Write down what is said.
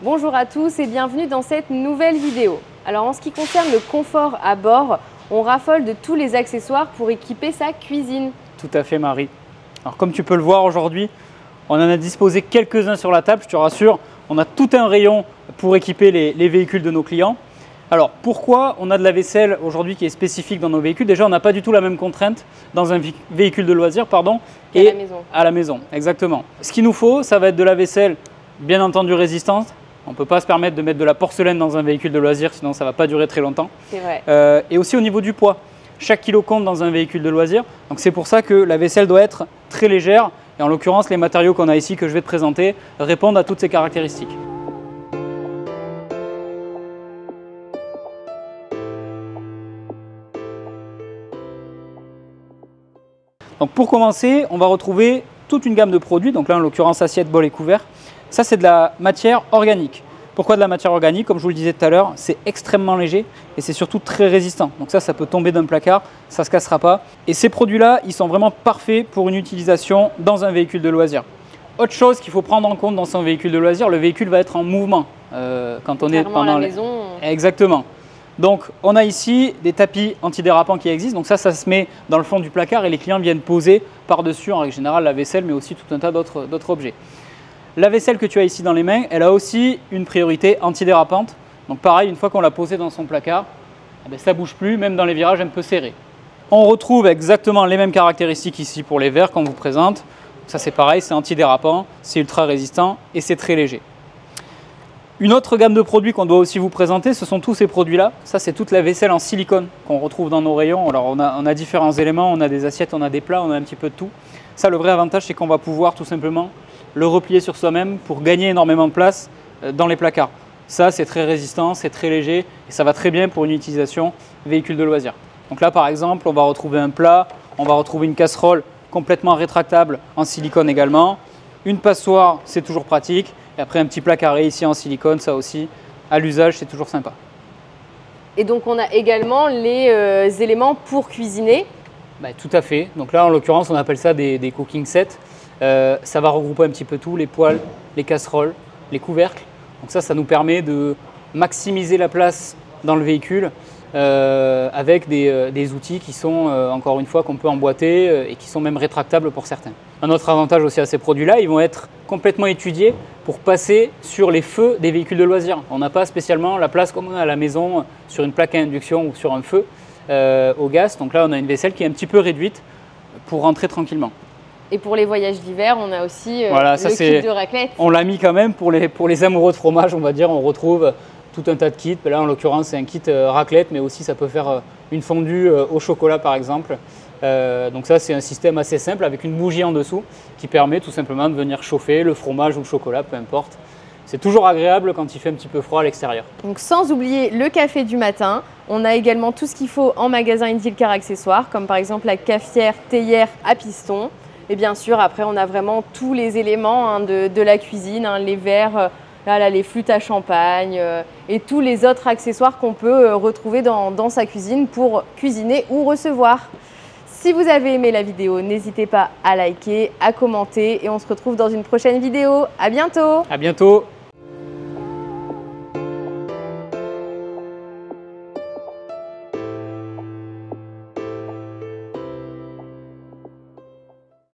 Bonjour à tous et bienvenue dans cette nouvelle vidéo. Alors en ce qui concerne le confort à bord, on raffole de tous les accessoires pour équiper sa cuisine. Tout à fait Marie. Alors comme tu peux le voir aujourd'hui, on en a disposé quelques-uns sur la table, je te rassure. On a tout un rayon pour équiper les véhicules de nos clients. Alors pourquoi on a de la vaisselle aujourd'hui qui est spécifique dans nos véhicules? Déjà on n'a pas du tout la même contrainte dans un véhicule de loisirs et à la maison. Exactement. Ce qu'il nous faut, ça va être de la vaisselle bien entendu résistante. On ne peut pas se permettre de mettre de la porcelaine dans un véhicule de loisirs, sinon ça ne va pas durer très longtemps. C'est vrai. Et aussi au niveau du poids. Chaque kilo compte dans un véhicule de loisirs. Donc c'est pour ça que la vaisselle doit être très légère. Et en l'occurrence, les matériaux qu'on a ici, que je vais te présenter, répondent à toutes ces caractéristiques. Donc pour commencer, on va retrouver toute une gamme de produits. Donc là, en l'occurrence, assiette, bol et couverts. Ça, c'est de la matière organique. Pourquoi de la matière organique? Comme je vous le disais tout à l'heure, c'est extrêmement léger et c'est surtout très résistant. Donc ça peut tomber d'un placard, ça ne se cassera pas. Et ces produits-là, ils sont vraiment parfaits pour une utilisation dans un véhicule de loisirs. Autre chose qu'il faut prendre en compte dans son véhicule de loisirs, le véhicule va être en mouvement quand on est pendant la maison. Exactement. Donc on a ici des tapis antidérapants qui existent. Donc ça se met dans le fond du placard et les clients viennent poser par-dessus, en règle générale, la vaisselle, mais aussi tout un tas d'autres objets. La vaisselle que tu as ici dans les mains, elle a aussi une priorité antidérapante. Donc pareil, une fois qu'on l'a posée dans son placard, ça ne bouge plus, même dans les virages un peu serrés. On retrouve exactement les mêmes caractéristiques ici pour les verres qu'on vous présente. Ça c'est pareil, c'est antidérapant, c'est ultra résistant et c'est très léger. Une autre gamme de produits qu'on doit aussi vous présenter, ce sont tous ces produits-là. Ça c'est toute la vaisselle en silicone qu'on retrouve dans nos rayons. Alors on a différents éléments, on a des assiettes, on a des plats, on a un petit peu de tout. Ça, le vrai avantage, c'est qu'on va pouvoir tout simplement le replier sur soi-même pour gagner énormément de place dans les placards. Ça, c'est très résistant, c'est très léger et ça va très bien pour une utilisation véhicule de loisirs. Donc là, par exemple, on va retrouver un plat, on va retrouver une casserole complètement rétractable en silicone également. Une passoire, c'est toujours pratique. Et après, un petit plat carré ici en silicone, ça aussi, à l'usage, c'est toujours sympa. Et donc, on a également les éléments pour cuisiner. Tout à fait. Donc là, en l'occurrence, on appelle ça des cooking sets. Ça va regrouper un petit peu tout, les poêles, les casseroles, les couvercles. Donc ça nous permet de maximiser la place dans le véhicule avec des outils qui sont, encore une fois, qu'on peut emboîter et qui sont même rétractables pour certains. Un autre avantage aussi à ces produits-là, ils vont être complètement étudiés pour passer sur les feux des véhicules de loisirs. On n'a pas spécialement la place comme on a à la maison sur une plaque à induction ou sur un feu au gaz. Donc là, on a une vaisselle qui est un petit peu réduite pour rentrer tranquillement. Et pour les voyages d'hiver, on a aussi le kit de raclette. On l'a mis quand même pour les amoureux de fromage, on va dire. On retrouve tout un tas de kits. Là, en l'occurrence, c'est un kit raclette, mais aussi ça peut faire une fondue au chocolat, par exemple. Donc ça, c'est un système assez simple avec une bougie en dessous qui permet tout simplement de venir chauffer le fromage ou le chocolat, peu importe. C'est toujours agréable quand il fait un petit peu froid à l'extérieur. Donc sans oublier le café du matin, on a également tout ce qu'il faut en magasin Intilcar Accessoires, comme par exemple la cafetière théière à piston. Et bien sûr, après, on a vraiment tous les éléments de la cuisine, les verres, les flûtes à champagne et tous les autres accessoires qu'on peut retrouver dans sa cuisine pour cuisiner ou recevoir. Si vous avez aimé la vidéo, n'hésitez pas à liker, à commenter et on se retrouve dans une prochaine vidéo. À bientôt! À bientôt!